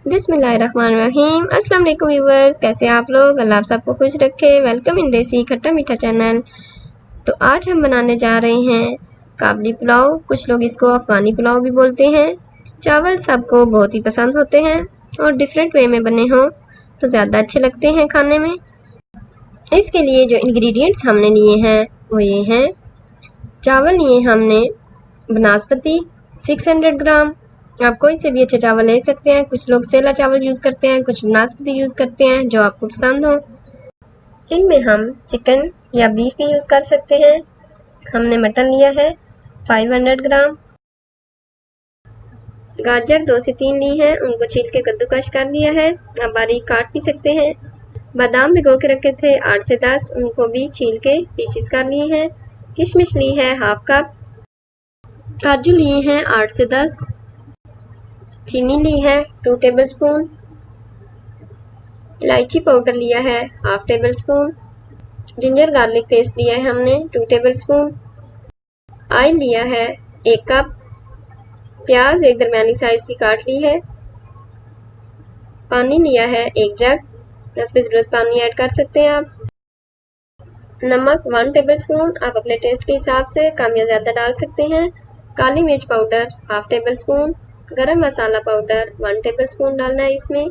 बिस्मिल्लाहिर्रहमानिर्रहीम। अस्सलाम वालेकुम व्यूअर्स, कैसे आप लोग? अल्लाह आप सबको खुश रखे। वेलकम इन देसी खट्टा मीठा चैनल। तो आज हम बनाने जा रहे हैं काबली पुलाव। कुछ लोग इसको अफ़गानी पुलाव भी बोलते हैं। चावल सबको बहुत ही पसंद होते हैं और डिफरेंट वे में बने हों तो ज़्यादा अच्छे लगते हैं खाने में। इसके लिए जो इंग्रेडिएंट्स हमने लिए हैं वो ये हैं। चावल लिए हमने बनास्पति 600 ग्राम। आप कोई से भी अच्छे चावल ले सकते हैं। कुछ लोग सेला चावल यूज़ करते हैं, कुछ बनास्पति यूज़ करते हैं, जो आपको पसंद हो। इनमें हम चिकन या बीफ भी यूज़ कर सकते हैं। हमने मटन लिया है 500 ग्राम। गाजर 2 से 3 ली हैं, उनको छील के कद्दूकश कर लिया है। आप बारीक काट भी सकते हैं। बादाम भिगो के रखे थे 8 से 10, उनको भी छील के पीसीस कर लिए हैं। किशमिश ली है हाफ कप। काजू लिए हैं 8 से 10। चीनी ली है 2 टेबलस्पून। इलायची पाउडर लिया है half table spoon. Ginger garlic paste लिया है हमने 2 टेबलस्पून। ऑयल लिया है 1 कप। प्याज एक दरमियानी साइज की काट ली है। पानी लिया है 1 जग, इस पे ज़रूरत पानी ऐड कर सकते हैं आप। नमक 1 टेबलस्पून, आप अपने टेस्ट के हिसाब से कम या ज़्यादा डाल सकते हैं। काली मिर्च पाउडर हाफ टेबल स्पून। गरम मसाला पाउडर 1 टेबलस्पून डालना है इसमें।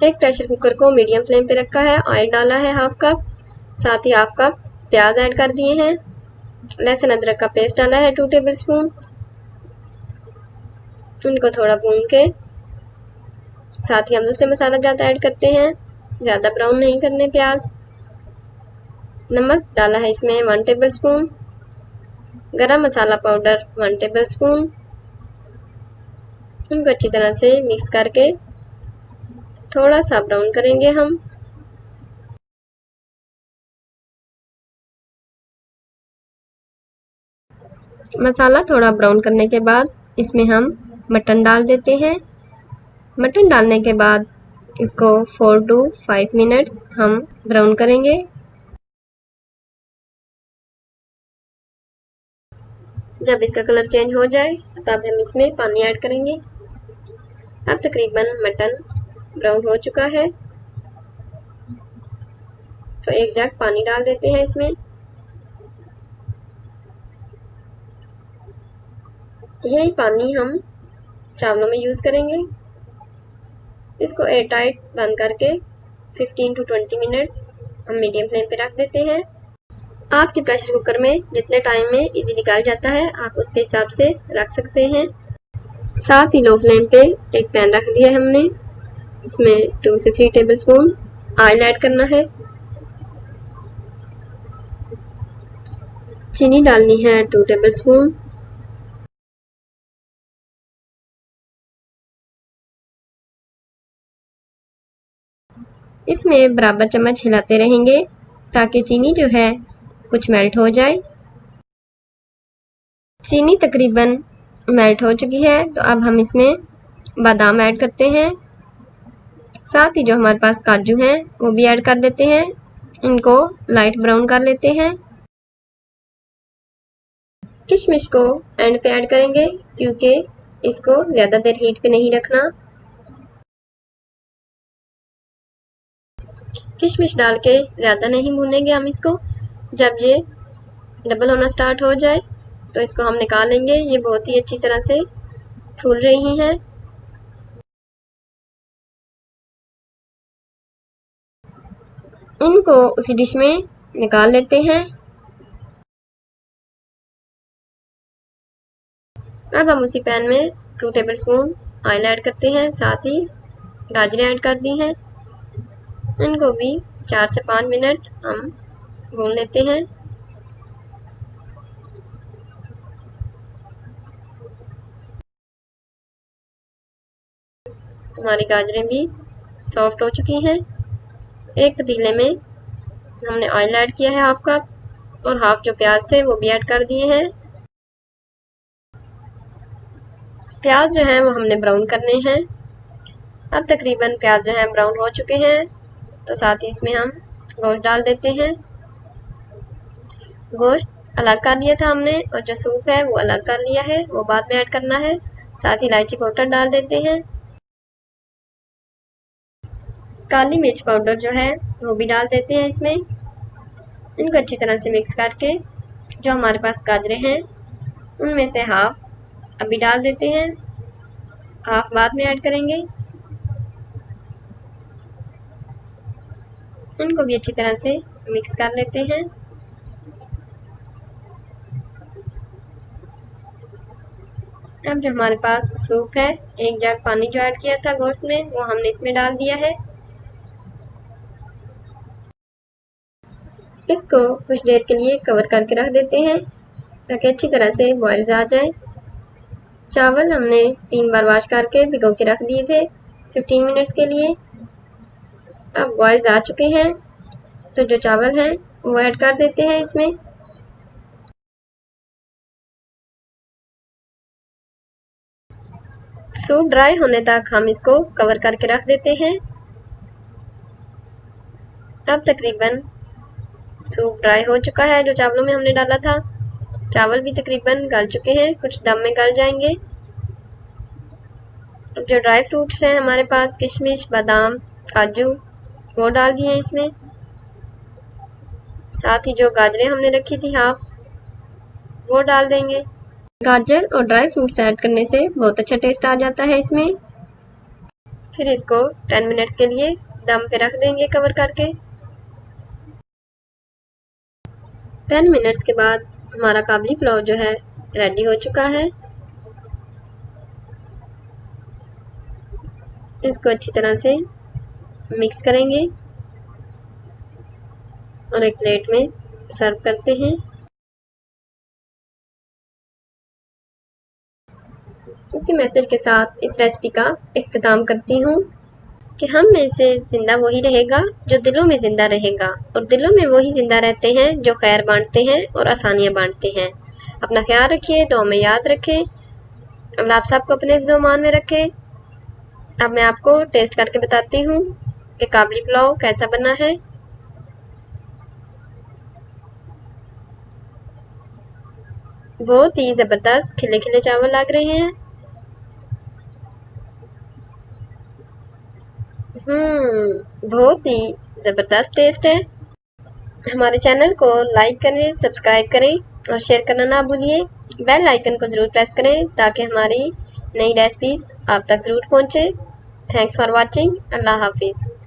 एक प्रेशर कुकर को मीडियम फ्लेम पे रखा है। ऑयल डाला है हाफ कप, साथ ही हाफ कप प्याज ऐड कर दिए हैं। लहसुन अदरक का पेस्ट डाला है 2 टेबलस्पून। उनको थोड़ा भून के साथ ही हम दूसरे मसाला ज़्यादा ऐड करते हैं, ज़्यादा ब्राउन नहीं करने प्याज। नमक डाला है इसमें 1 टेबलस्पून। गरम मसाला पाउडर 1 टेबलस्पून। उनको अच्छी तरह से मिक्स करके थोड़ा सा ब्राउन करेंगे हम। मसाला थोड़ा ब्राउन करने के बाद इसमें हम मटन डाल देते हैं। मटन डालने के बाद इसको 4 to 5 मिनट्स हम ब्राउन करेंगे। जब इसका कलर चेंज हो जाए तब हम इसमें पानी ऐड करेंगे। अब तकरीबन मटन ब्राउन हो चुका है, तो 1 जग पानी डाल देते हैं इसमें। यही पानी हम चावलों में यूज़ करेंगे। इसको एयर टाइट बंद करके 15 to 20 मिनट्स हम मीडियम फ्लेम पे रख देते हैं। आपके प्रेशर कुकर में जितने टाइम में इजीली गल जाता है आप उसके हिसाब से रख सकते हैं। साथ ही लो फ्लेम पे एक पैन रख दिया है हमने, इसमें 2 से 3 टेबलस्पून ऑयल ऐड करना है। चीनी डालनी है 2 टेबलस्पून। इसमें बराबर चम्मच हिलाते रहेंगे ताकि चीनी जो है कुछ मेल्ट हो जाए। चीनी तकरीबन मेल्ट हो चुकी है, तो अब हम इसमें बादाम ऐड करते हैं। साथ ही जो हमारे पास काजू हैं वो भी ऐड कर देते हैं। इनको लाइट ब्राउन कर लेते हैं। किशमिश को एंड पे ऐड करेंगे क्योंकि इसको ज़्यादा देर हीट पे नहीं रखना। किशमिश डाल के ज़्यादा नहीं भूनेंगे हम इसको। जब ये डबल होना स्टार्ट हो जाए तो इसको हम निकाल लेंगे। ये बहुत ही अच्छी तरह से फूल रही हैं। इनको उसी डिश में निकाल लेते हैं। अब हम उसी पैन में 2 टेबलस्पून ऑयल ऐड करते हैं, साथ ही गाजरें ऐड कर दी हैं। इनको भी 4 से 5 मिनट हम भून लेते हैं। हमारी गाजरें भी सॉफ्ट हो चुकी हैं। एक पतीले में हमने ऑयल ऐड किया है हाफ कप, और हाफ जो प्याज थे वो भी ऐड कर दिए हैं। प्याज जो है वो हमने ब्राउन करने हैं। अब तकरीबन प्याज जो है ब्राउन हो चुके हैं, तो साथ ही इसमें हम गोश्त डाल देते हैं। गोश्त अलग कर लिया था हमने, और जो सूप है वो अलग कर लिया है, वो बाद में ऐड करना है। साथ ही इलायची पाउडर डाल देते हैं। काली मिर्च पाउडर जो है वो भी डाल देते हैं इसमें। इनको अच्छी तरह से मिक्स करके जो हमारे पास गाजरें हैं उनमें से हाफ अभी डाल देते हैं, हाफ बाद में ऐड करेंगे। इनको भी अच्छी तरह से मिक्स कर लेते हैं। अब जो हमारे पास सूप है, 1 जग पानी जो ऐड किया था गोश्त में वो हमने इसमें डाल दिया है। इसको कुछ देर के लिए कवर करके रख देते हैं ताकि अच्छी तरह से बॉयल्स आ जाए। चावल हमने 3 बार वॉश करके भिगो के रख दिए थे 15 मिनट्स के लिए। अब बॉयल्स आ चुके हैं तो जो चावल हैं वो ऐड कर देते हैं इसमें। सूप ड्राई होने तक हम इसको कवर करके रख देते हैं। अब तकरीबन सूप ड्राई हो चुका है जो चावलों में हमने डाला था। चावल भी तकरीबन गल चुके हैं, कुछ दम में गल जाएंगे। अब जो ड्राई फ्रूट्स हैं हमारे पास, किशमिश, बादाम, काजू, वो डाल दिए इसमें। साथ ही जो गाजरें हमने रखी थी हाफ, वो डाल देंगे। गाजर और ड्राई फ्रूट्स ऐड करने से बहुत अच्छा टेस्ट आ जाता है इसमें। फिर इसको 10 मिनट्स के लिए दम पे रख देंगे कवर करके। 10 मिनट्स के बाद हमारा काबली पुलाव जो है रेडी हो चुका है। इसको अच्छी तरह से मिक्स करेंगे और एक प्लेट में सर्व करते हैं। इसी मैसेज के साथ इस रेसिपी का इख्तिताम करती हूँ कि हम में से जिंदा वही रहेगा जो दिलों में जिंदा रहेगा, और दिलों में वही जिंदा रहते हैं जो खैर बांटते हैं और आसानियाँ बांटते हैं। अपना ख्याल रखिए, दुआ में याद रखें। अल्लाह आप सबको अपने हिफ्ज़ मान में रखे। अब मैं आपको टेस्ट करके बताती हूँ कि काबली पुलाव कैसा बना है। बहुत ही ज़बरदस्त खिले खिले चावल लग रहे हैं। बहुत ही ज़बरदस्त टेस्ट है। हमारे चैनल को लाइक करें, सब्सक्राइब करें और शेयर करना ना भूलिए। बेल आइकन को ज़रूर प्रेस करें ताकि हमारी नई रेसिपीज़ आप तक ज़रूर पहुँचे। Thanks for watching. अल्लाह हाफिज़।